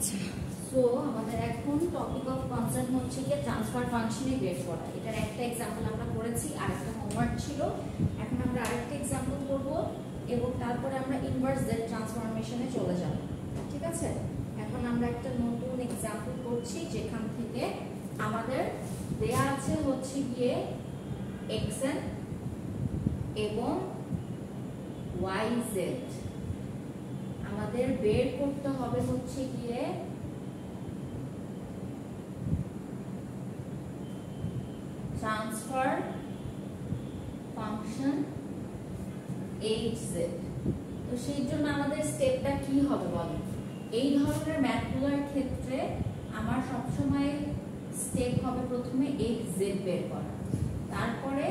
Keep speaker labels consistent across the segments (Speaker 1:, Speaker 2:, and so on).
Speaker 1: আচ্ছা, সো আমাদের এখন টপিক অফ কনসার্ন হচ্ছে কি ট্রান্সফার ফাংশনে বের করা। এটার একটা এক্সাম্পল আমরা করেছি, আরেকটা হোমওয়ার্ক ছিল। এখন আমরা আরেকটা এক্সাম্পল করব এবং তারপরে আমরা ইনভার্স জেড ট্রান্সফরমেশনে চলে যাব। ঠিক আছে, এখন আমরা একটা নতুন এক্সাম্পল করছি যেখান থেকে আমাদের দেয়া আছে হচ্ছে গিয়ে xn এবং yz। আমাদের বের করতে হবে হচ্ছে গিয়ে ট্রান্সফার ফাংশন hz। তো সেই জন্য আমাদের স্টেপটা কি হবে বলেন? এই ধরনের ম্যাথগুলোর ক্ষেত্রে আমার সবসময় স্টেপ হবে প্রথমে hz বের করা, তারপরে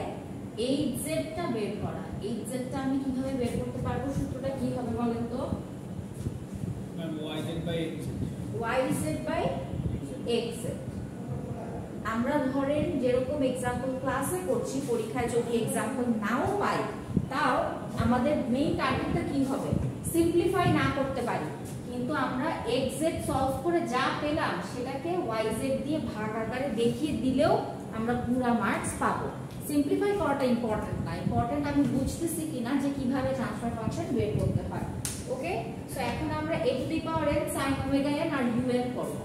Speaker 1: hz টা বের করা। hz টা আমি কিভাবে বের করতে পারবো? সূত্রটা কি হবে বলেন তো? yz by xz। আমরা ধরেন যেরকম এক্সাম্পল ক্লাসে করছি, পরীক্ষায় যদি এক্সাম্পল নাও পাই তাও আমাদের মেইন টার্গেটটা কি হবে? সিম্পলিফাই না করতে পারি, কিন্তু আমরা xz সলভ করে যা পেলাম সেটাকে yz দিয়ে ভাগ আকারে দেখিয়ে দিলেও আমরা পুরো মার্কস পাবো। সিম্পলিফাই করাটা ইম্পর্টেন্ট না, ইম্পর্টেন্ট আমি বুঝতেছি কিনা যে কিভাবে ট্রান্সফার ফাংশন বের করতে হয়। ওকে, সো এখন আমরা a to the power n sin omega n আর un করব।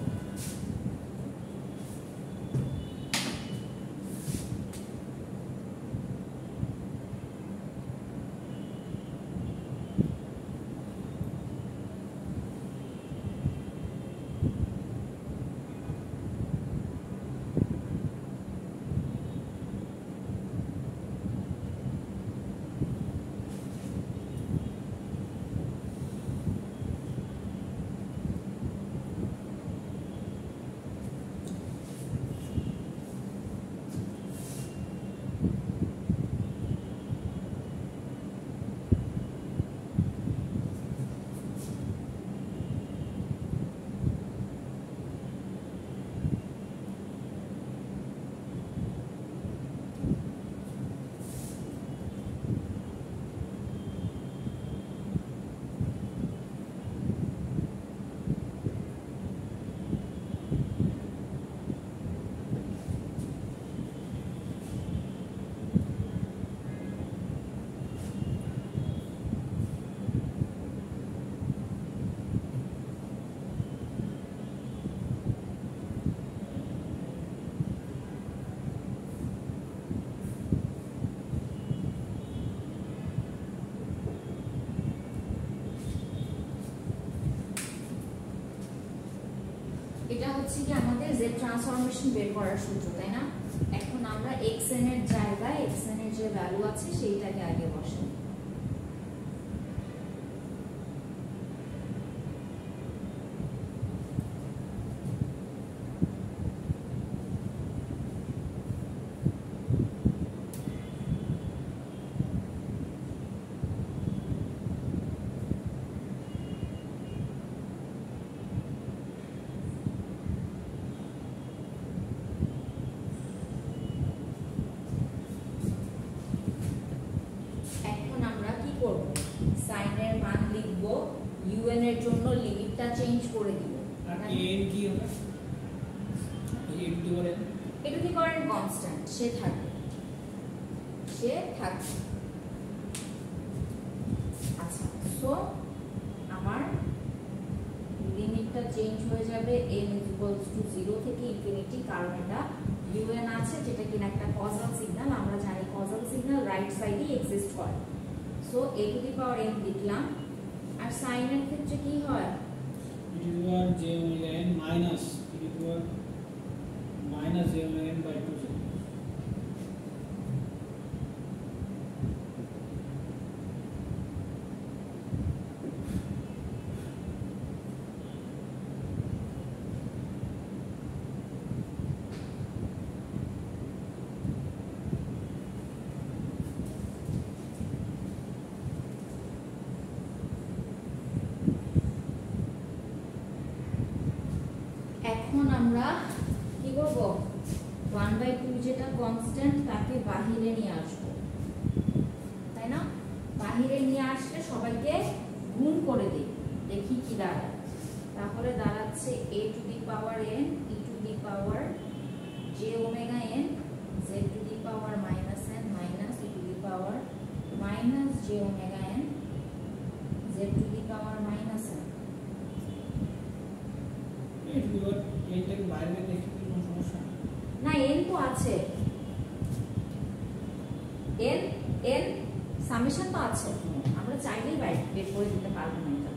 Speaker 1: এটা হচ্ছে কি আমাদের z ট্রান্সফরমেশন বের করার সূত্র, তাই না? এখন আমরা xn এর জায়গায় xn এর যে ভ্যালু আছে সেইটাকে আগে বসাই। সাইনের মান লিখব, un এর জন্য লিমিটটা চেঞ্জ করে দিব।
Speaker 2: আর n কি হবে? n টু করেন,
Speaker 1: এটা কি করেন কনস্ট্যান্ট, সে থাকবে। আচ্ছা, সো আমার লিমিটটা চেঞ্জ হয়ে যাবে n = 0 থেকে ইনফিনিটি, কারণ এটা un আছে যেটা কিনা একটা কজাল সিগন্যাল। আমরা জানি কজাল সিগন্যাল রাইট সাইডে এক্সিস্ট করে। So a to the power n লিখলাম। আর সাইন এর ক্ষেত্রে কি হয়?
Speaker 2: e to the power j omega n minus e to the power minus j omega n by 2।
Speaker 1: এখন আমরা কি করব? 1/2 যেটা কনস্ট্যান্ট তাকে বাহিরে নিয়ে আসব, তাই না? বাহিরে নিয়ে আসলে সবাইকে গুণ করে দিই, দেখি কি দাঁড়ায়। তাহলে দাঁড়াচ্ছে আছে a to the power n e to the power j omega n z to the power minus n minus e to the power minus j omega n z to the power minus n।
Speaker 2: এইটাকে বাইরে দেখি কোনো সমস্যা
Speaker 1: না n তো আছে, n n summation তো আছে, আমরা চাইলেই বাইরে বের করে দিতে পারবো না এটা।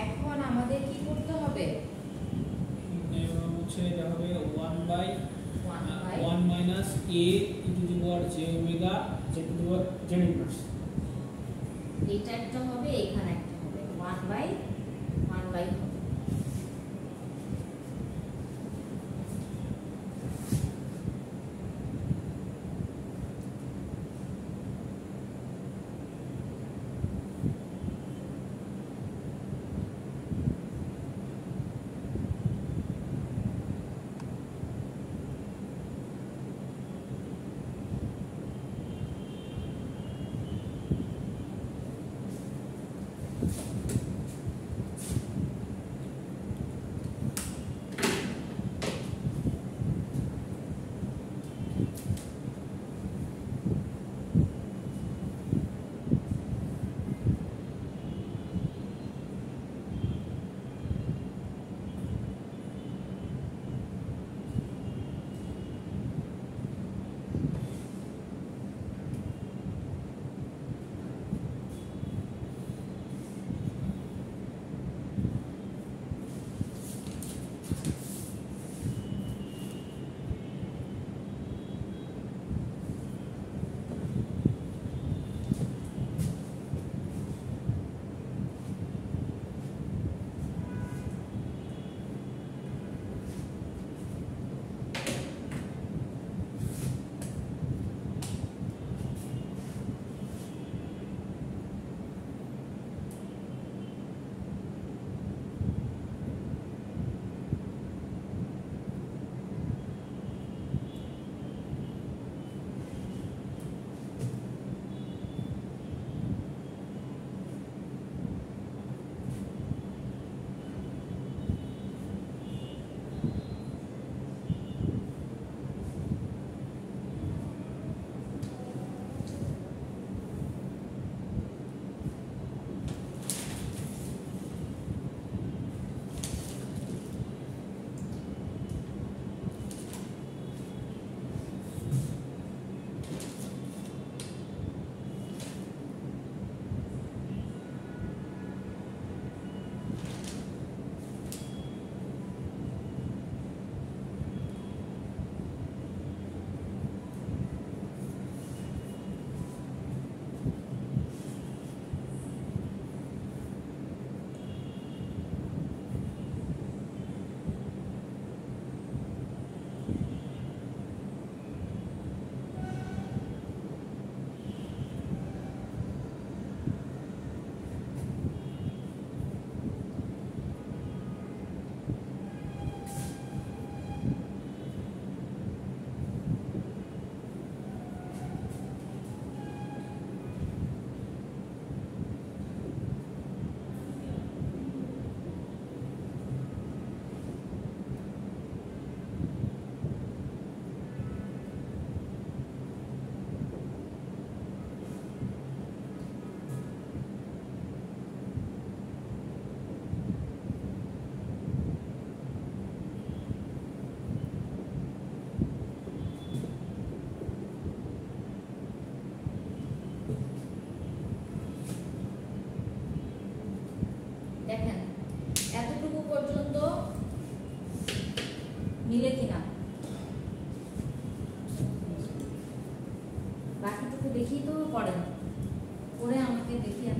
Speaker 1: এখন আমাদের কি করতে হবে?
Speaker 2: হচ্ছে এটা হবে 1 minus a e to the power j omega z to the power z inverse।
Speaker 1: এটা একটা হবে, এখানে একটা হবে, 1 বাই হবে।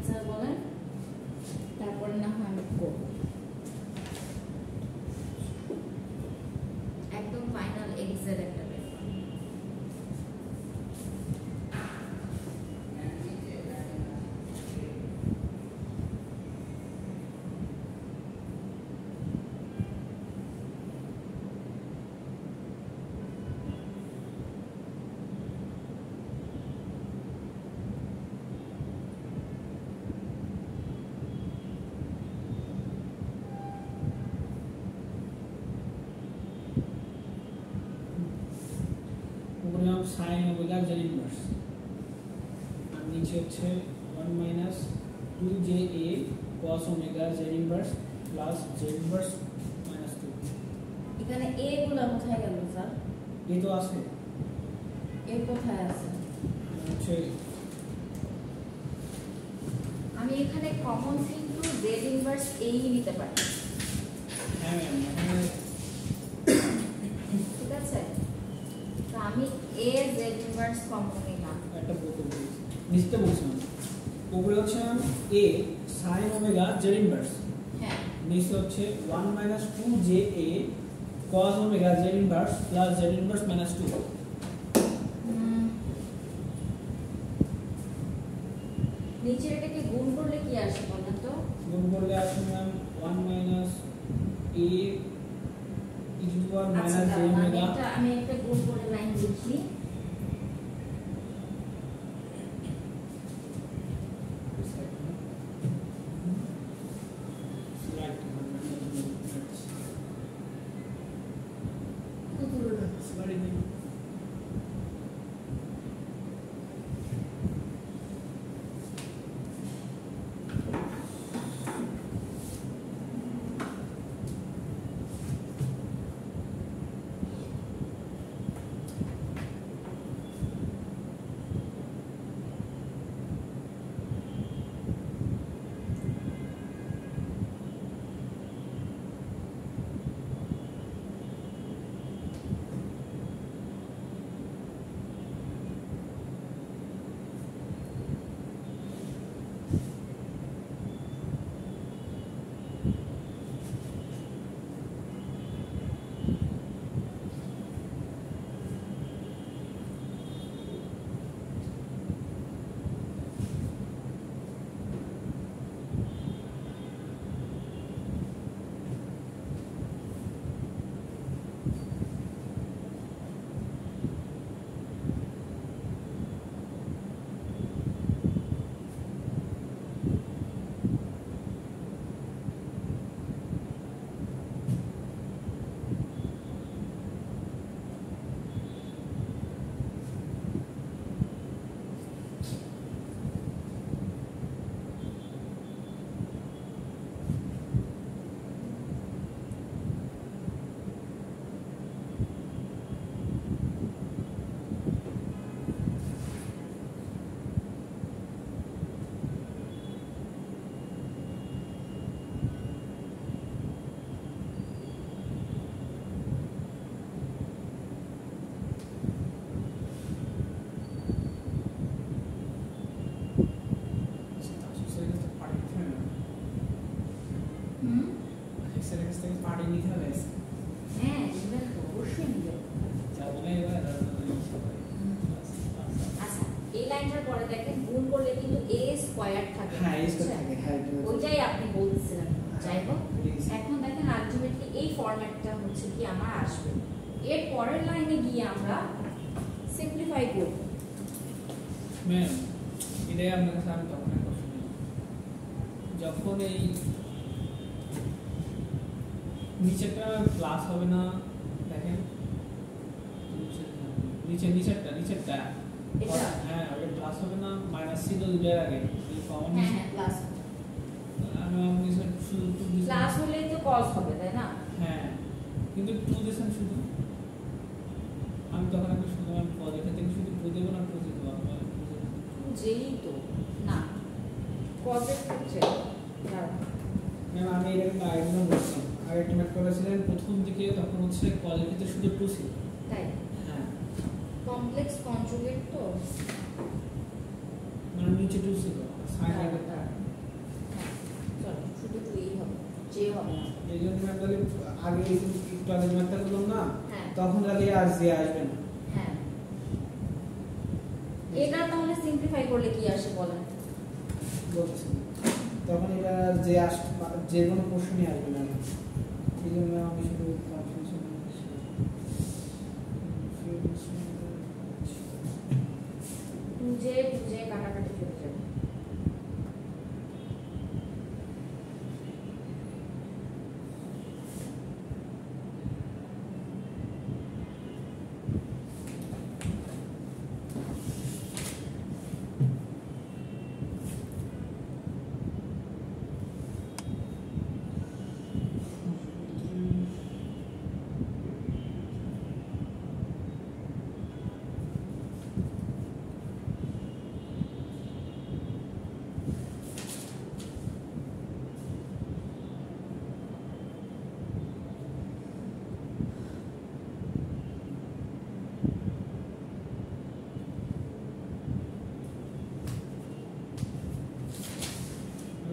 Speaker 1: স্যার বলেন, তারপরে না হয় আমি করব। একদম ফাইনাল এক্সের একটা ব্যাপার।
Speaker 2: উপরে সাইন ওমেগা জেড ইনভার্স আর নিচে হচ্ছে 1 minus 2JA cos omega Z inverse plus Z inverse minus 2।
Speaker 1: এখানে এ গুলো কোথায় গেল স্যার?
Speaker 2: এই তো আছে,
Speaker 1: এ কোথায় আছে?
Speaker 2: হচ্ছে
Speaker 1: আমি এখানে কমন কিন্তু জেড ইনভার্স এই নিতে পারি।
Speaker 2: হ্যাঁ ম্যাম, এখানে
Speaker 1: ঠিক আছে, তো আমি এ জেড ইনভার্স কমন নিলাম।
Speaker 2: একটা বলতে বলছি নিচে বলছিলাম উপরে হচ্ছে a sin omega Z inverse,
Speaker 1: হ্যাঁ
Speaker 2: নিচে হচ্ছে 1 minus 2JA cos omega Z inverse plus Z inverse minus 2।
Speaker 1: নিচের এটাকে গুণ করলে কি আসে বলেন তো?
Speaker 2: গুণ করলে আসে ma'am 1 minus a e to power minus j omega.
Speaker 1: আমি একটা গুণ করে লাইন লিখি। হ্যাঁ এবার তো অবশ্যই নিবে। আচ্ছা এই লাইনটার পরে দেখেন গুণ করলে কিন্তু a স্কয়ার থাকে।
Speaker 2: হ্যাঁ a স্কয়ার থাকে, হ্যাঁ
Speaker 1: ওইটাই আপনি বলছিলেন। যাই হোক এখন দেখেন আলটিমেটলি এই ফরম্যাটটা হচ্ছে কি আমার আসবে। এর পরের লাইনে গিয়ে আমরা সিম্পলিফাই করব।
Speaker 2: ম্যাম এটাই আপনার কাছে আমি তখন একটা প্রশ্ন, যখন এই নিচেটা প্লাস হবে না, দেখেন নিচেরটা
Speaker 1: এটা
Speaker 2: হ্যাঁ ওটা প্লাস হবে না, মাইনাস ছিল দুটার আগে এই কমন
Speaker 1: হ্যাঁ হ্যাঁ প্লাস
Speaker 2: আমি শুধু 2 দিছি,
Speaker 1: প্লাস হলেই তো cos হবে তাই না?
Speaker 2: হ্যাঁ কিন্তু 2 দিছেন শুধু, আমি তখন একটা শুধু আমি পদের ক্ষেত্রে শুধু 2 দেব না 2 দেব আপনার
Speaker 1: যেই তো না cos এর ক্ষেত্রে
Speaker 2: ম্যাম আমি এরকম আইডিয়া বলছিলাম আলটিমেট করেছিলেন প্রথম দিকে, তখন হচ্ছে কলের ক্ষেত্রে শুধু 2 ছিল।
Speaker 1: তাই
Speaker 2: হ্যাঁ
Speaker 1: কমপ্লেক্স কনজুগেট তো
Speaker 2: মানে নিচে 2 ছিল সাইন এই জন্য ম্যাম তাহলে আগে একটু আগে ম্যাথটা করলাম না,
Speaker 1: হ্যাঁ
Speaker 2: তখন তাহলে আর যে আসবে না।
Speaker 1: হ্যাঁ এটা তাহলে সিম্পলিফাই করলে কি আসে বলেন?
Speaker 2: বলতেছি তখন এটা যে যে কোনো প্রশ্নই আসবে না, এই জন্য আমি শুধু কনফিউশন
Speaker 1: বুঝে বুঝে কাটাকাটি চলে যাবে।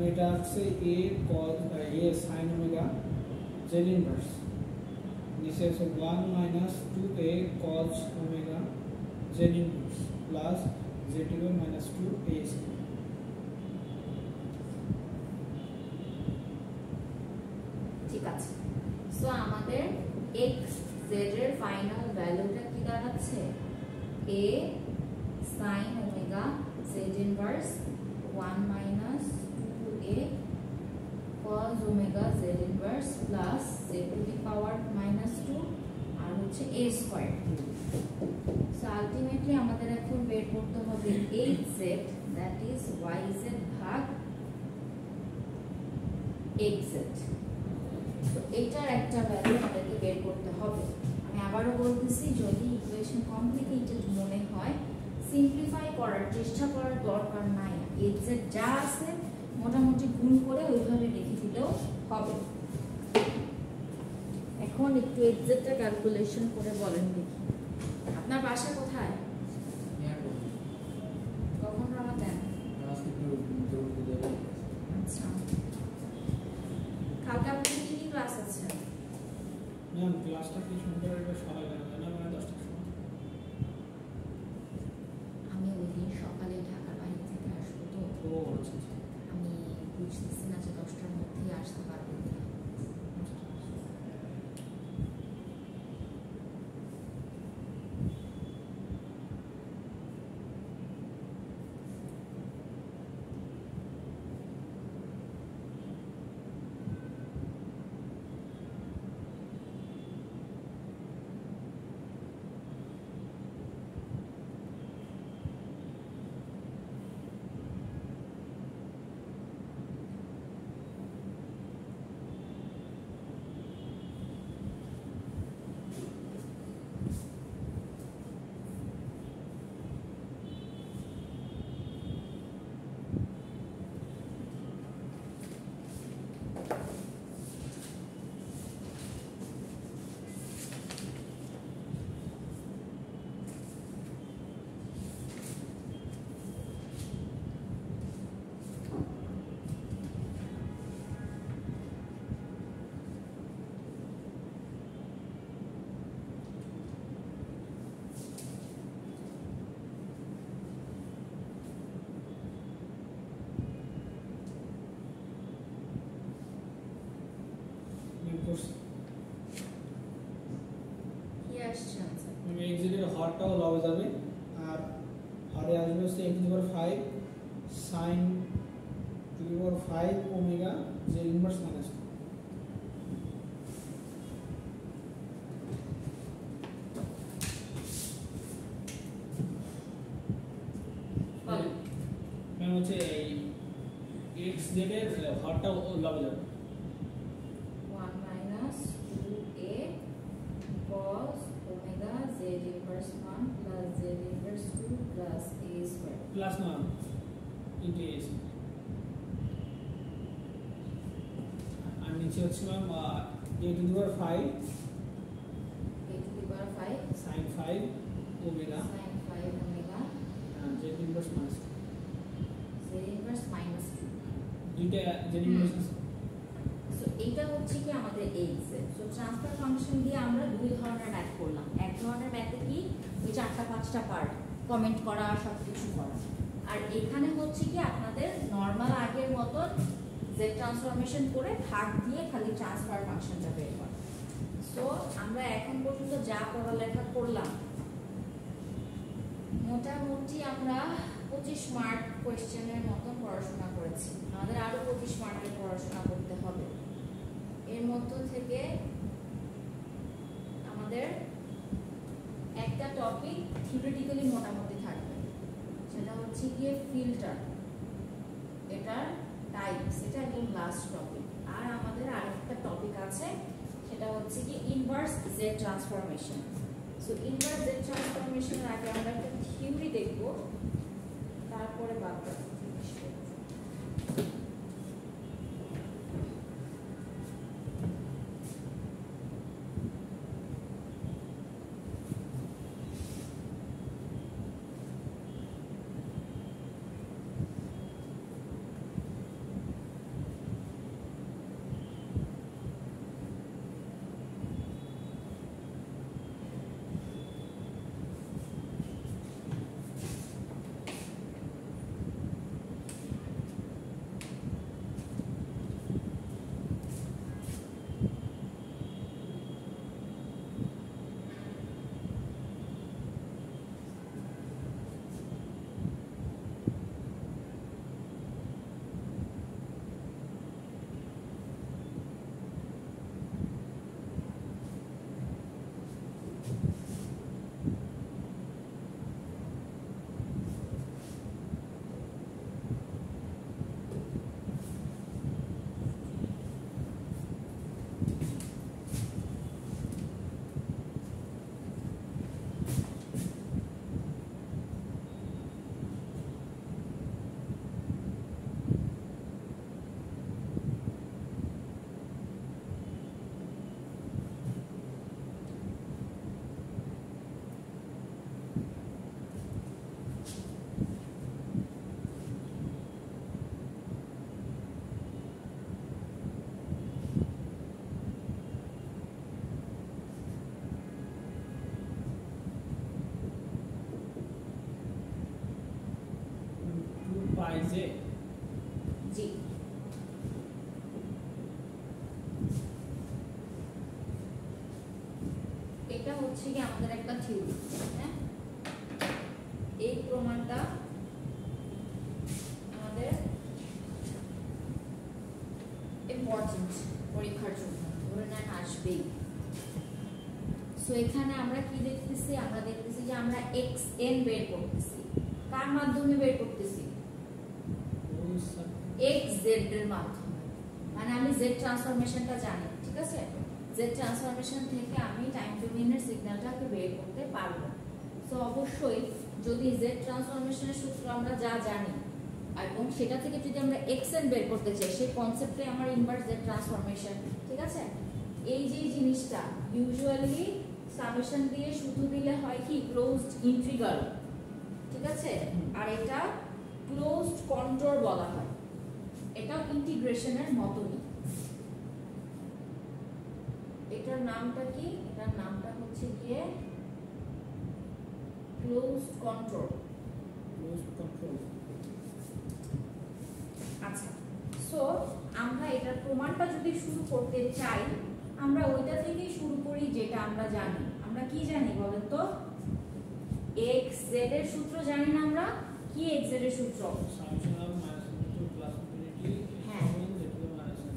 Speaker 2: এটা আছে a cos a sin omega z inverse, নিচে আছে 1 minus 2a cos omega z inverse plus z minus 2a square।
Speaker 1: ঠিক আছে, সো আমাদের x z এর ফাইনাল ভ্যালুটা কি দাঁড়াচ্ছে? a sin omega z inverse 1 minus 2a cos omega z inverse plus z to the power minus 2 আর হচ্ছে a square। So ultimately আমাদের এখন বের করতে হবে hz, দ্যাট ইজ yz ভাগ xz। তো এটার একটা ভ্যালু আমাদেরকে বের করতে হবে। আমি আবারও বলতেছি, যদি ইকুয়েশন কমপ্লিকেটেড মনে হয় সিম্পলিফাই করার চেষ্টা করার দরকার নাই, এক্সাক্ট যা আছে মোটামুটি গুণ করে ওইভাবে লিখে দিলেও হবে। এখন একটু এক্সাক্টটা ক্যালকুলেশন করে বলেন দেখি, আপনার বাসা কোথায়? কখন রওনা দেন? আচ্ছা, কালকে আপনাদের কি ক্লাস আছে?
Speaker 2: ম্যাম ক্লাসটা কি সুন্দর এটা সকালে না মানে 10টার সময়?
Speaker 1: আমি ওই দিন সকালে ঢাকার বাইরে থেকে আসবো, তো
Speaker 2: ও আচ্ছা আচ্ছা।
Speaker 1: আমি বুঝতেছি না যে 10টার মধ্যেই আসতে পারবো কিনা। কি আসছে আনসার?
Speaker 2: এক্সিটের হরটাও লবে যাবে, আর হরে আসবে হচ্ছে x to the power 5 sin to the power 5 omega z inverse minus 2।
Speaker 1: বলেন।
Speaker 2: ম্যাম হচ্ছে এই x z এর হরটাও লবে যাবে।
Speaker 1: 1 minus 2a cos omega z inverse 1 plus z inverse 2 plus a square।
Speaker 2: Plus না ইনটু a আর নিচে হচ্ছে ma'am a to the power 5
Speaker 1: a to the power 5
Speaker 2: sin 5 omega
Speaker 1: sin 5 omega
Speaker 2: z inverse minus 2।
Speaker 1: z inverse minus 2।
Speaker 2: দুইটা z inverse
Speaker 1: so এইটা এইটা হচ্ছে কি আমাদের x. So transfer function দিয়ে আমরা দুই ধরনের ম্যাথ করলাম। এক ধরনের ম্যাথে কি ওই 4টা 5টা পার্ট কমেন্ট করা সব কিছু করা, আর এখানে হচ্ছে কি আপনাদের নর্মাল আগের মতন জেড ট্রান্সফরমেশন করে ভাগ দিয়ে খালি ট্রান্সফার ফাংশনটা বের করা। সো আমরা এখন পর্যন্ত যা পড়ালেখা করলাম মোটামুটি আমরা 25 মার্ক কোয়েশ্চেনের মতন পড়াশোনা করেছি। আমাদের আরো 25 মার্কের পড়াশোনা করতে হবে। এর মধ্য থেকে আমাদের একটা টপিক থিওরিটিক্যালি মোটামুটি থাকবে, সেটা হচ্ছে গিয়ে ফিল্টার, এটার টাইপস, এটা একদম লাস্ট টপিক। আর আমাদের আরেকটা টপিক আছে, সেটা হচ্ছে কি inverse Z transformation. So inverse Z ট্রান্সফরমেশনের আগে আমরা একটা থিওরি দেখব, তারপরে বাকি জিনিস দেখব।
Speaker 2: যে
Speaker 1: জি এটা হচ্ছে কি আমাদের একটা থিওরি, হ্যাঁ এই প্রমাণটা আমাদের ইম্পর্টেন্ট পরীক্ষার জন্য, ধরে নেন আসবেই। সো এখানে আমরা কি দেখতেছি, আমরা দেখতেছি যে আমরা এক্স এন বের করতেছি, কার মাধ্যমে বের করতেছি, এক্স জেড এর মাধ্যমে। মানে আমি জেড ট্রান্সফরমেশনটা জানি, ঠিক আছে, জেড ট্রান্সফরমেশন থেকে আমি টাইম ডোমেইনের সিগন্যালটাকে বের করতে পারবো। সো অবশ্যই যদি জেড ট্রান্সফরমেশনের সূত্র আমরা যা জানি এবং সেটা থেকে যদি আমরা এক্স এন বের করতে চাই, সেই কনসেপ্টে আমার ইনভার্স জেড ট্রান্সফরমেশন, ঠিক আছে। এই যে জিনিসটা ইউজুয়ালি সামেশন দিয়ে শুধু দিলে হয় কি ক্লোজড ইন্টিগ্রাল, ঠিক আছে, আর এটা ক্লোজড কন্ট্রোল বলা হয়, এটা ইন্টিগ্রেশনের মতনই। এটার নামটা কি, এটার নামটা হচ্ছে গিয়ে ক্লোজড কন্ট্রোল। আচ্ছা, সো আমরা এটার প্রমাণটা যদি শুরু করতে চাই, আমরা ওইটা থেকেই শুরু করি যেটা আমরা জানি। আমরা কি জানি বলেন তো, x z এর সূত্র জানি না আমরা, কি x z এর সূত্র,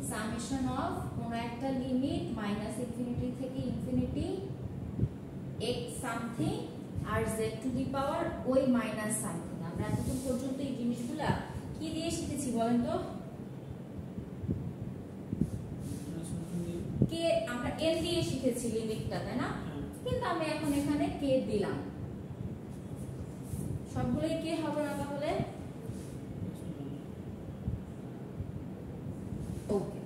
Speaker 1: সামেশন অফ কোন একটা লিমিট মাইনাস ইনফিনিটি থেকে ইনফিনিটি x সামথিং আর z টু দি পাওয়ার ওই মাইনাস সামথিং। আমরা এতক্ষণ পর্যন্ত এই জিনিসগুলা কি দিয়ে শিখেছি বলেন তো, কে আমরা n দিয়ে শিখেছি লিমিটটা, তাই না, কিন্তু আমি এখন এখানে k দিলাম, সবগুলোই কে হবে না তাহলে, ওকে।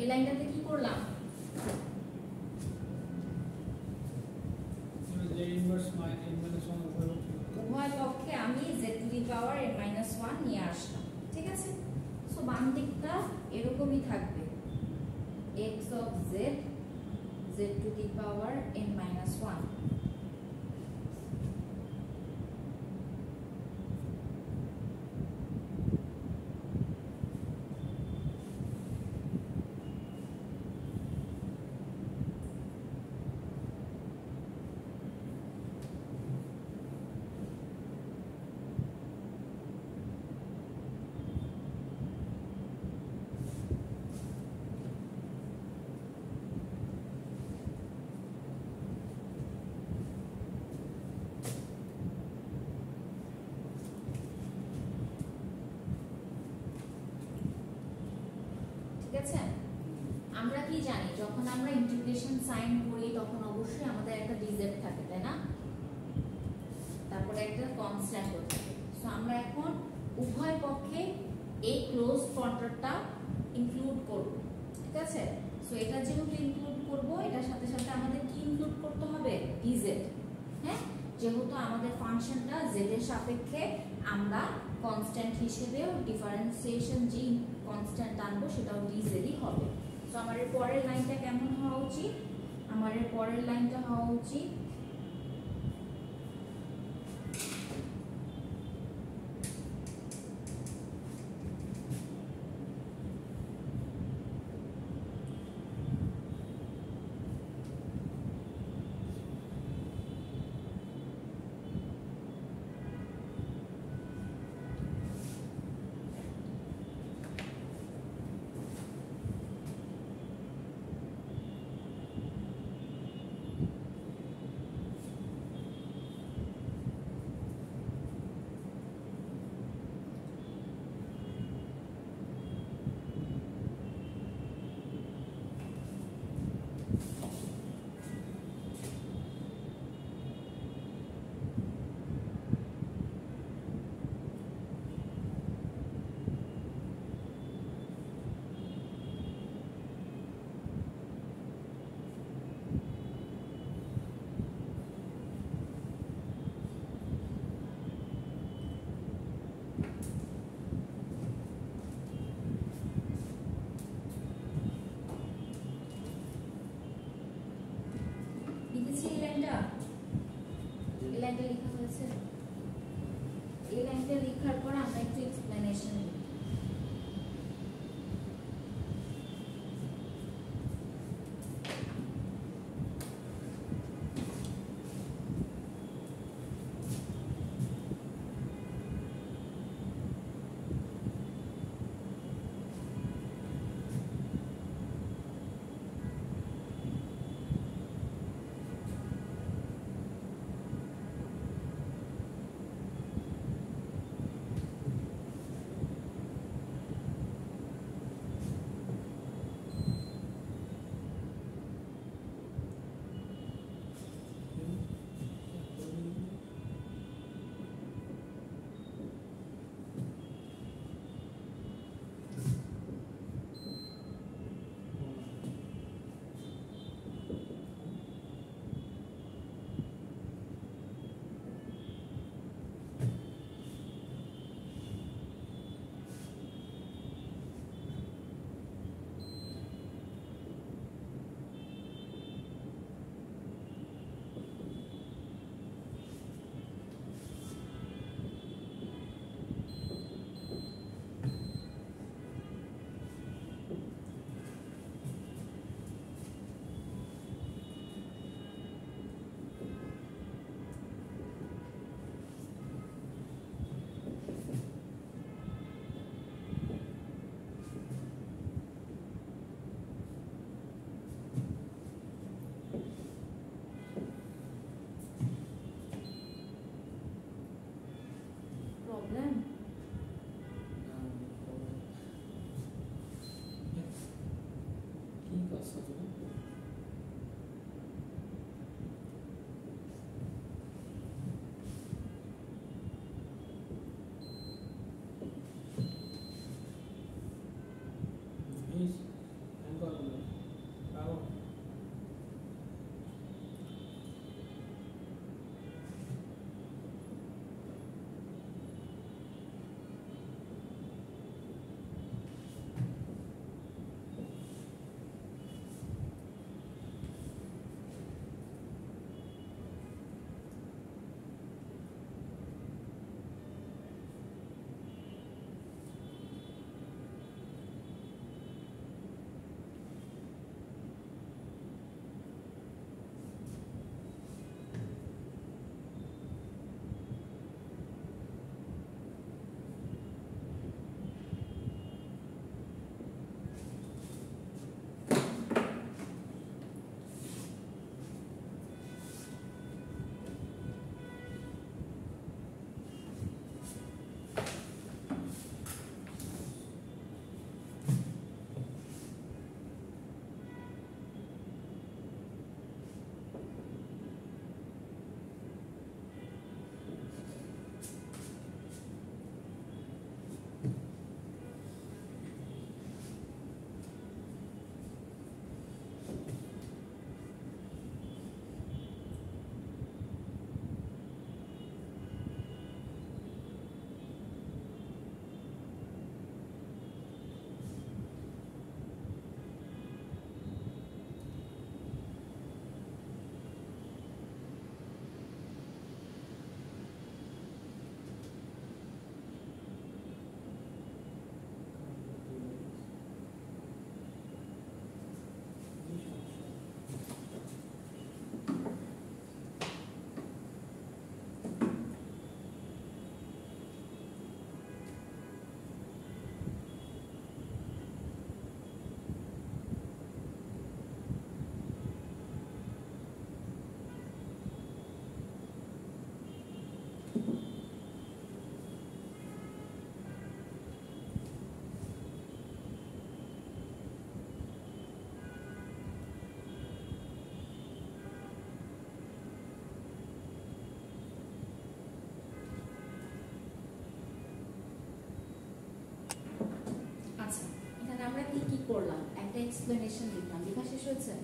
Speaker 1: এই লাইনটাতে কি করলাম?
Speaker 2: z ইনভার্স n-1
Speaker 1: উভয় পক্ষে আমি z to the power n-1 নিয়ে আসলাম, ঠিক আছে? সো বাম দিকটা এরকমই থাকবে, x of z to the power n-1। ঠিক আছে? আমরা কি জানি, যখন আমরা ইন্টিগ্রেশন সাইন করি তখন অবশ্যই আমাদের একটা dz থাকে, তাই না? তারপরে একটা কনস্ট্যান্টও থাকে। সো আমরা এখন উভয় পক্ষে এই ক্লোজ কন্ট্রাক্টটা ইনক্লুড করব, ঠিক আছে? সো এটা যেহেতু ইনক্লুড করব, এটার সাথে সাথে আমাদের কি ইনক্লুড করতে হবে? dz। হ্যাঁ, যেহেতু আমাদের ফাংশনটা z এর সাপেক্ষে আমরা কনস্ট্যান্ট হিসেবে ডিফারেন্সিয়েশন যে কনস্ট্যান্ট আনবো সেটাও dz ই হবে। সো আমার এর পরের লাইনটা কেমন হওয়া উচিত? আমার এর পরের লাইনটা হওয়া উচিত কি কি করলাম, একটা এক্সপ্লেনেশন দিলাম, লেখা শেষ হয়েছে?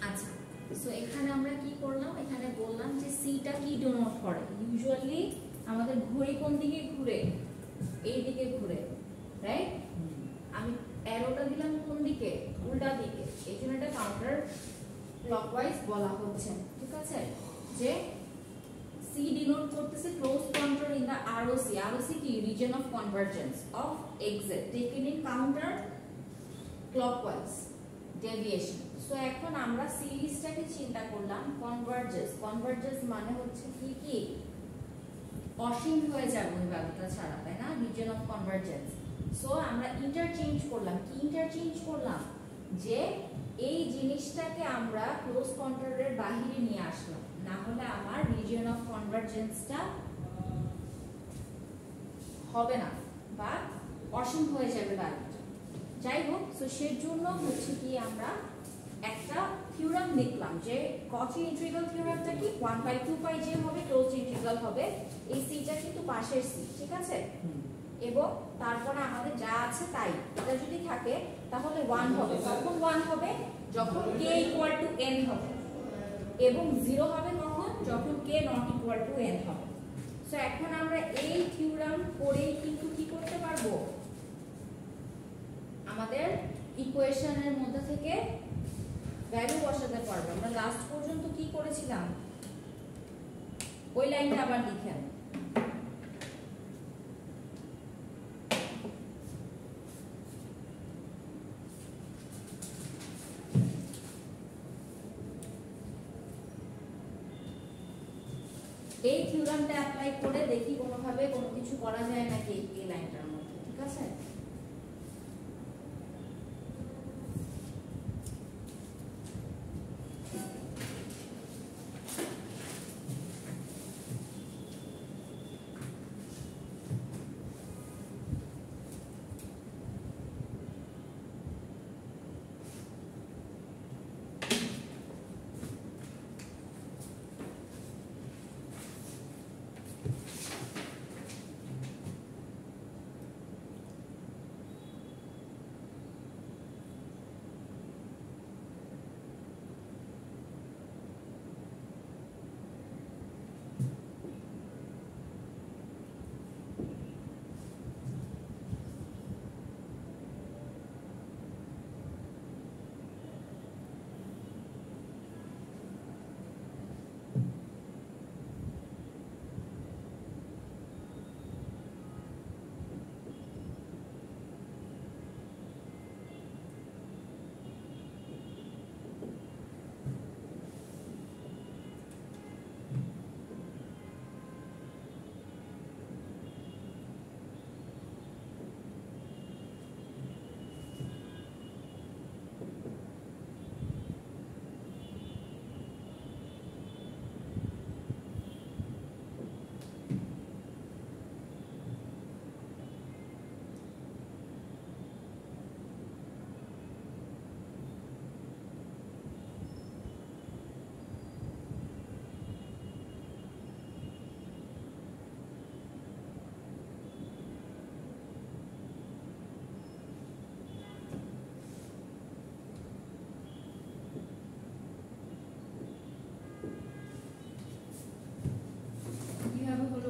Speaker 1: আচ্ছা, সো এখানে আমরা কি করলাম, এখানে বললাম যে সিটা কি ডিনোট করে। ইউজুয়ালি আমাদের ঘড়ি কোন দিকে ঘুরে, এই দিকে ঘুরে, রাইট? আমি অ্যারোটা দিলাম কোন দিকে, উল্টা দিকে, এই জন্য এটা কাউন্টার ক্লকওয়াইজ বলা হচ্ছে, ঠিক আছে? যে সি ডিনোট করতেছে close counter in the ROC. ROC কি, region of convergence of exit taken in counter clockwise deviation. So এখন আমরা সিরিজটাকে চিন্তা করলাম কনভার্জেন্স। কনভার্জেন্স মানে হচ্ছে কি কি অসীম হয়ে যাবে ওই ভ্যালুটা ছাড়া, তাই না? Reason of convergence. সো আমরা ইন্টারচেঞ্জ করলাম, কি ইন্টারচেঞ্জ করলাম, যে এই জিনিসটাকে আমরা ক্লোজ কাউন্টারের বাইরে নিয়ে আসলাম, না হলে আমার রিজন অফ কনভার্জেন্সটা হবে না বা অসীম হয়ে যাবে ভ্যালুটা। যাই হোক, সো সেজন্য হচ্ছে কি আমরা একটা থিওরাম লিখলাম যে কচি ইন্টিগ্রাল থিওরামটা কি 1/2 পাই যে হবে ক্লোজ ইন্টিগ্রাল হবে এই সিটা কিন্তু পাশের সি, ঠিক আছে? এবং তারপরে আমাদের যা আছে তাই, এটা যদি থাকে তাহলে 1 হবে। কখন 1 হবে? যখন k = n হবে, এবং 0 হবে কখন? যখন k ≠ n হবে। সো এখন আমরা এই থিওরাম পড়েই কিন্তু কি করতে পারবো, আমাদের ইকুয়েশনের মধ্যে থেকে ভ্যালু বসাতে পারবো। আমরা লাস্ট পর্যন্ত কি করেছিলাম, ওই লাইনটা আবার লিখেন। এই থিওরামটা অ্যাপ্লাই করে দেখি কোনোভাবে কোনো কিছু করা যায় নাকি এই লাইনটার মধ্যে, ঠিক আছে?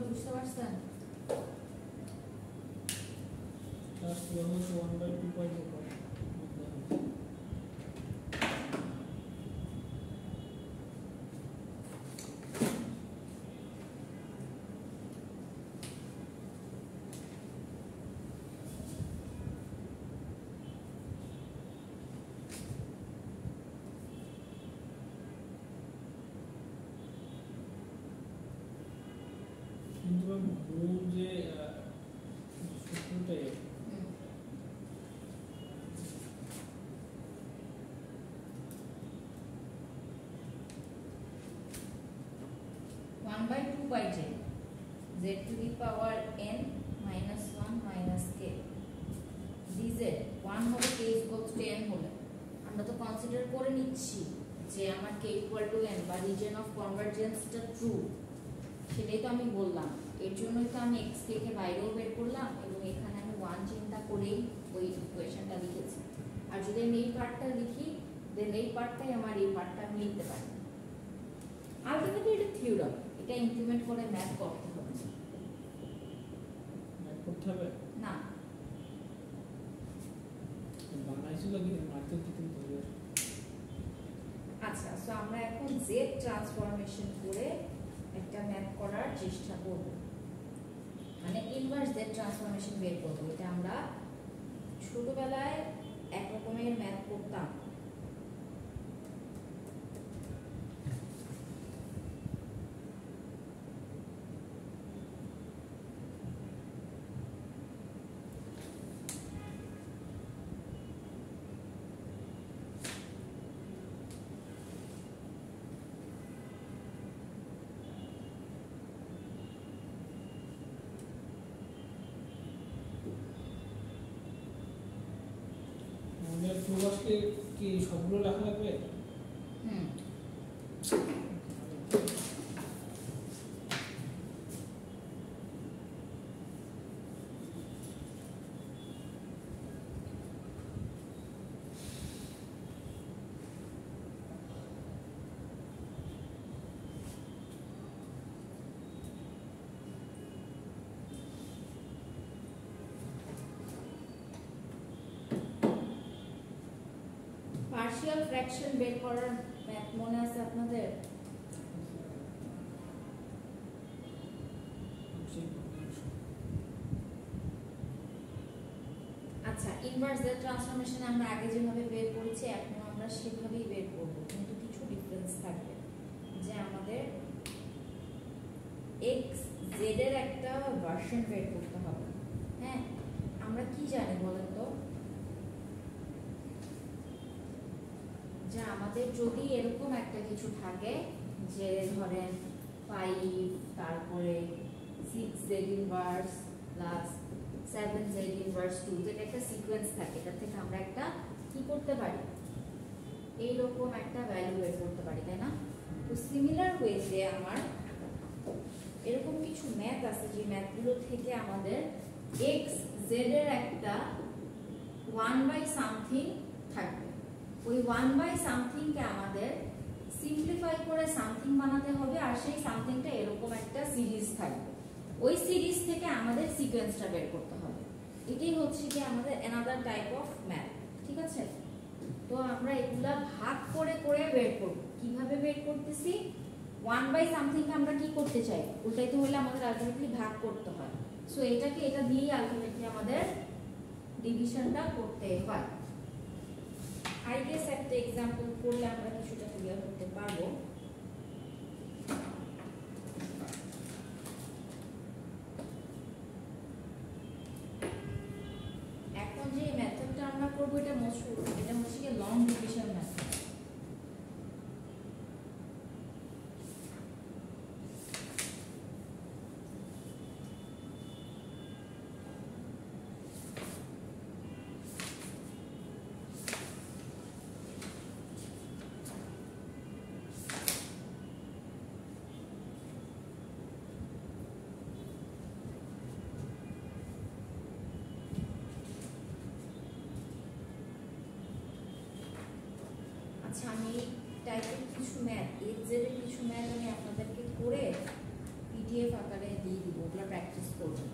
Speaker 1: বুঝতে পারছেন?
Speaker 2: Just 1/2 কিন্তু মূল যে সূত্রটা
Speaker 1: 1/2 by j z to the power n minus 1 minus k dz 1 হবে k equal to n হলে আমরা তো কনসিডার করে নিচ্ছি যে আমার k equal to n বা রিজন অফ কনভারজেন্সটা ট্রু, সেটাই তো আমি বললাম। এর জন্যই তো আমি x k কে বাইরেও বের করলাম এবং এখানে আমি 1 চিন্তা করেই ওই ইকুয়েশনটা লিখেছি। আর যদি আমি এই পার্টটা লিখি দেন এই পার্টটাই আমার এই পার্টটা আমি লিখতে পারি। আলটিমেটলি এটা থিওরাম, এটা ইমপ্লিমেন্ট করে ম্যাথ করতে হবে।
Speaker 2: ম্যাথ করতে হবে
Speaker 1: না,
Speaker 2: বানাইছিল কি মার্কেট দিতে হবে।
Speaker 1: আচ্ছা, সো আমরা এখন z ট্রান্সফরমেশন করে একটা ম্যাথ করার চেষ্টা করব, মানে ইনভার্স z ট্রান্সফরমেশন বের করব। এটা আমরা ছোটবেলায় এক রকমের ম্যাথ করতাম।
Speaker 2: আমাদের প্রবাসকে কি সবগুলো লেখা লাগবে?
Speaker 1: পার্শিয়াল ফ্র্যাকশন বের করার ম্যাথ মনে আছে আপনাদের? আচ্ছা, ইনভার্স z ট্রান্সফরমেশন আমরা আগে যেভাবে বের করেছি এখন আমরা সেভাবেই বের করব, কিন্তু কিছু ডিফারেন্স থাকবে। যে আমাদের x z এর একটা ভার্সন বের করতে হবে। হ্যাঁ, আমরা কি জানি বলেন তো, যে আমাদের যদি এরকম একটা কিছু থাকে যে ধরেন 5 তারপরে 6z inverse plus 7z inverse 2, যেটা একটা সিকোয়েন্স থাকে, এটা থেকে আমরা একটা কি করতে পারি, এইরকম একটা ভ্যালু বের করতে পারি, তাই না? তো সিমিলার ওয়েতে আমার এরকম কিছু ম্যাথ আছে যে ম্যাথগুলো থেকে আমাদের x z এর একটা 1 বাই সামথিং থাকবে। ওই 1 বাই সামথিং কে আমাদের সিম্পলিফাই করে সামথিং বানাতে হবে, আর সেই সামথিংটা এরকম একটা সিরিজ থাকবে। ওই সিরিজ থেকে আমাদের সিকোয়েন্সটা বের করতে হবে। এটাই হচ্ছে কি আমাদের অ্যানাদার টাইপ অফ ম্যাথ, ঠিক আছে? তো আমরা এগুলা ভাগ করে করে বের করব। কিভাবে বের করতেছি? 1 বাই সামথিং কে আমরা কি করতে চাই, উল্টাইতে হলে আমাদের আলটিমেটলি ভাগ করতে হয়। সো এটাকে এটা দিয়েই আলটিমেটলি আমাদের ডিভিশনটা করতে হয়। I guess একটা এক্সাম্পল করলে আমরা কিছুটা ক্লিয়ার করতে পারবো। এখন যে মেথডটা আমরা করবো এটা মশহুর, এটা হচ্ছে কি লং ডিভিশন মেথড। আচ্ছা, আমি টাইপের কিছু ম্যাথ x z এর কিছু ম্যাথ আমি আপনাদেরকে করে পিডিএফ আকারে দিয়ে দিব, ওগুলো প্র্যাকটিস করবেন।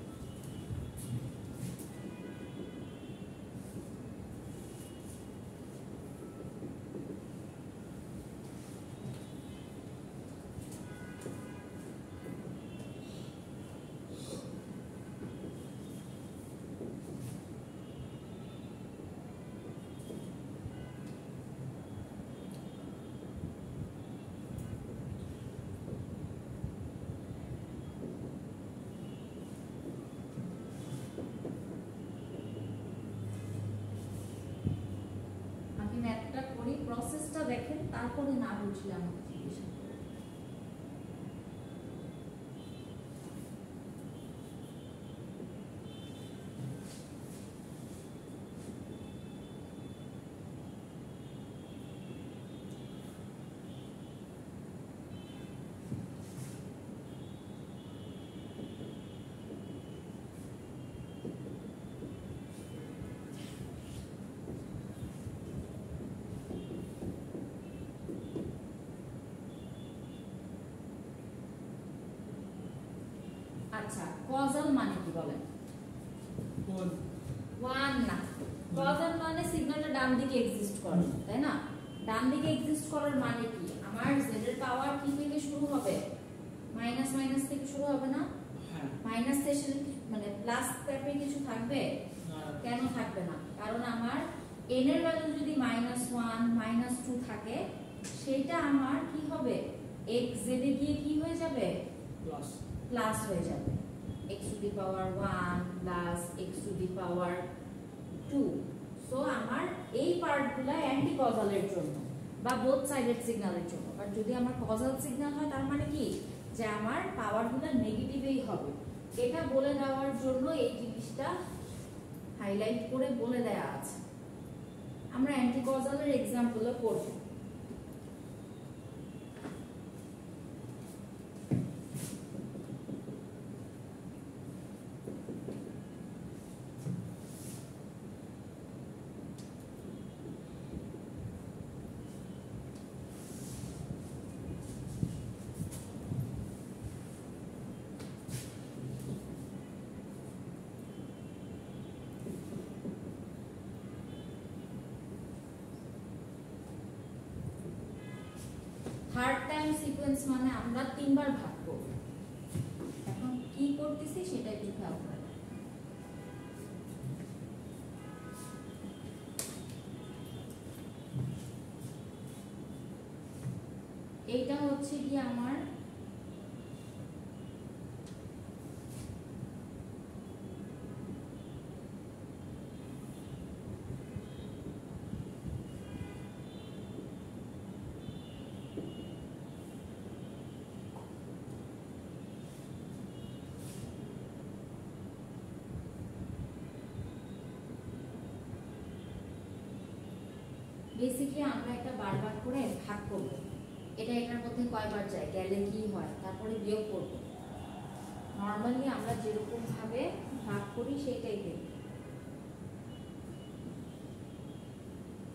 Speaker 1: বুঝলে আমাকে জিজ্ঞাসা করো। আচ্ছা, কজাল মানে কি বলেন? ওয়ান না, কজাল মানে সিগন্যালটা ডান দিকে এক্সিস্ট করে, তাই না? ডান দিকে এক্সিস্ট করার মানে কি? আমার z এর পাওয়ার কি থেকে শুরু হবে? মাইনাস মাইনাস থেকে শুরু হবে না?
Speaker 2: হ্যাঁ।
Speaker 1: মাইনাস থেকে মানে প্লাস টাইপের কিছু থাকবে? কেন থাকবে না? কারণ আমার n এর ভ্যালু যদি -1 -2 থাকে, সেটা আমার কি হবে? x z এ গিয়ে কি হয়ে যাবে? প্লাস হয়ে যাবে। x two the power 1 plus x two the power 2। So আমার এই পার্টগুলো অ্যান্টি কজালের জন্য বা বোথ সাইডেড সিগন্যালের জন্য। আর যদি আমার কজাল সিগন্যাল হয় তার মানে কি? যে আমার পাওয়ারগুলো নেগেটিভই হবে। এটা বলে দেওয়ার জন্য এই জিনিসটা হাইলাইট করে বলে দেয়া আছে। আমরা অ্যান্টি কজালের এক্সাম্পলও করব। থার্ড টাইম সিকোয়েন্স মানে আমরা তিনবার ভাগ করব। এখন কি করতেছি সেটা একটু খেয়াল করেন। এইটা হচ্ছে কি আমার বেসিক্যালি আমরা এটা বারবার করে ভাগ করব। এটা এটার মধ্যে কয়বার যায়, গেলে কি হয়, তারপরে বিয়োগ করব। নরমালি আমরা যেরকম ভাবে ভাগ করি সেটাই দেখব,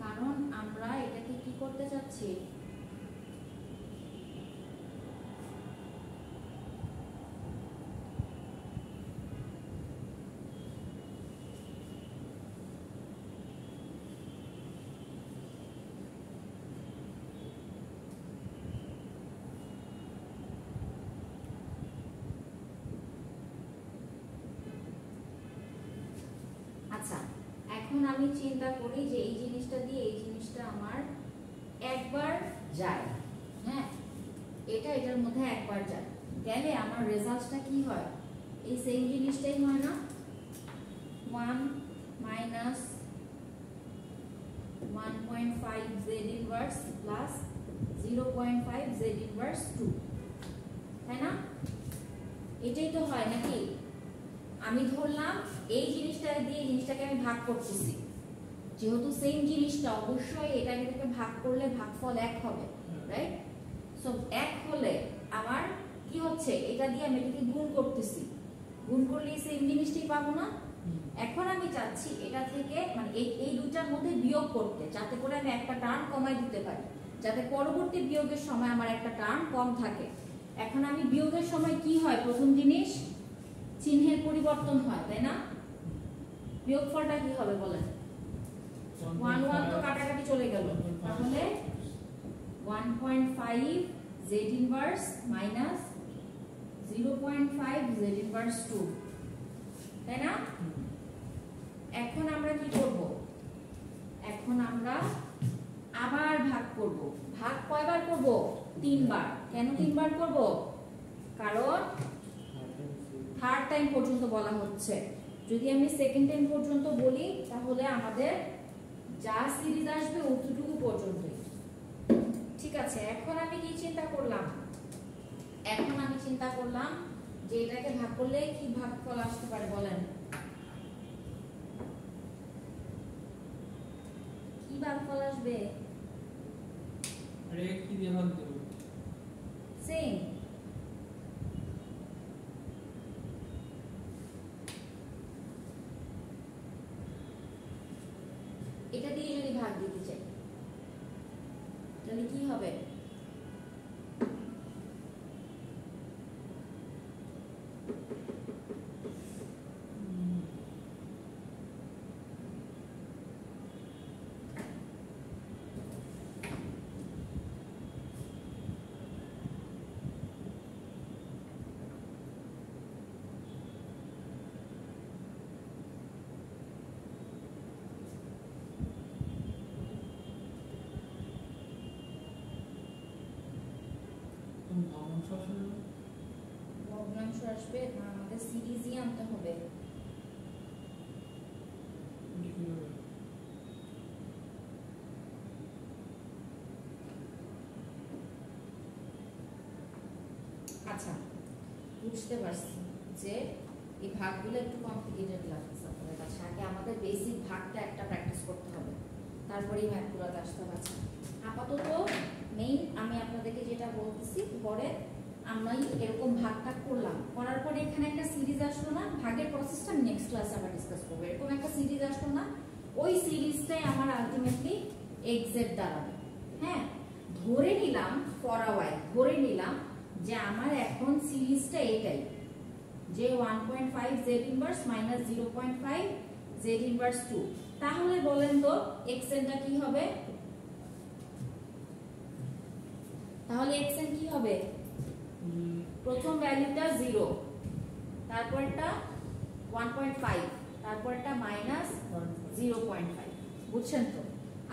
Speaker 1: কারণ আমরা এটাকে কি করতে চাচ্ছি, আচ্ছা এখন আমি চিন্তা করি যে এই জিনিসটা দিয়ে এই জিনিসটা আমার একবার যায়, হ্যাঁ এটা এটার মধ্যে একবার যায়, গেলে আমার রেজাল্টটা কি হয়? এই সেম জিনিসটাই হয় না? 1 minus 1.5 z inverse plus 0.5 z inverse 2, তাই না? এটাই তো হয় নাকি? আমি ধরলাম এই জিনিসটা দিয়ে এই জিনিসটাকে আমি ভাগ করতেছি, যেহেতু সেম জিনিসটা অবশ্যই এটাকে থেকে ভাগ করলে ভাগফল 1 হবে, রাইট? সো 1 হলে আমার কি হচ্ছে, এটা দিয়ে আমি এটাকে গুণ করতেছি, গুণ করলে সেম জিনিসটাই পাবো না? এখন আমি চাচ্ছি এটা থেকে মানে এই দুটার মধ্যে বিয়োগ করতে, যাতে করে আমি একটা টার্ম কমাই দিতে পারি, যাতে পরবর্তী বিয়োগের সময় আমার একটা টার্ম কম থাকে। এখন আমি বিয়োগের সময় কি হয়? প্রথম জিনিস চিহ্নের পরিবর্তন হয়, তাই না? বিয়োগফলটা কি হবে বলেন? 1 1 তো কাটাকাটি চলে গেল, তাহলে 1.5 z inverse minus 0.5 z inverse 2, তাই না? এখন আমরা কি করব? এখন আমরা আবার ভাগ করব। ভাগ কয়বার করব? 3 বার। কেন 3 বার করব? কারণ থার্ড টাইম পর্যন্ত বলা হচ্ছে। যদি আমি সেকেন্ড টাইম পর্যন্ত বলি তাহলে আমাদের যা সিরিজ আসবে অতটুকু পর্যন্তই, ঠিক আছে, এখন আমি কি চিন্তা করলাম? এখন আমি চিন্তা করলাম যে এটাকে ভাগ করলে কি ভাগফল আসতে পারে বলেন? কি ভাগফল আসবে?
Speaker 2: আরে কি দিয়ে ভাগ দেব?
Speaker 1: সেম। এটা দিয়ে যদি ভাগ দিতে চাই তাহলে কি হবে? ভগ্নাংশ আসবে না, আমাদের সিরিজই আনতে হবে। আচ্ছা, বুঝতে পারছি যে এই ভাগগুলো একটু কমপ্লিকেটেড লাগছে আপনাদের কাছে। আগে আমাদের বেসিক ভাগটা একটা প্র্যাকটিস করতে হবে, তারপরেই ম্যাথগুলোতে আসতে হবে। আচ্ছা, আপাতত মেইন আমি আপনাদেরকে যেটা বলতেছি, পরে আমি এরকম ভাগটা করলাম, করার পরে এখানে একটা সিরিজ আসলো না, ভাগের প্রসেসটা নেক্সট ক্লাসে আমরা ডিসকাস করবো। এরকম একটা সিরিজ আসলো না, ওই সিরিজটাই আমার আলটিমেটলি এক্সেট দাঁড়াবে। হ্যাঁ, ধরে নিলাম ফর আ ওয়াইল, ধরে নিলাম যে আমার এখন সিরিজটা এটাই, যে 1.5 Z inverse minus 0.5 Z inverse 2। তাহলে বলেন তো এক্সেনটা কি হবে? তাহলে এক্সেন কি হবে? প্রথম ভ্যালুটা 0, তারপরটা 1.5, তারপরটা মাইনাস 0.5। বুঝছেন তো?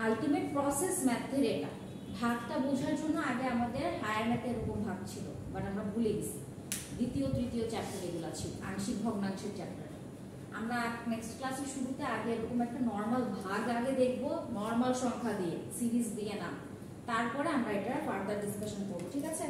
Speaker 1: আলটিমেট প্রসেস ম্যাথের এটা। ভাগটা বোঝার জন্য আগে আমাদের হায়ার ম্যাথে এরকম ভাগ ছিল, বাট আমরা ভুলে গেছি। দ্বিতীয় তৃতীয় চ্যাপ্টার এগুলো ছিল, আংশিক ভগ্নাংশের চ্যাপ্টার। আমরা নেক্সট ক্লাসের শুরুতে আগে এরকম একটা নর্মাল ভাগ আগে দেখবো, নর্মাল সংখ্যা দিয়ে, সিরিজ দিয়ে না, তারপরে আমরা এটা ফার্দার ডিসকাশন করবো। ঠিক আছে?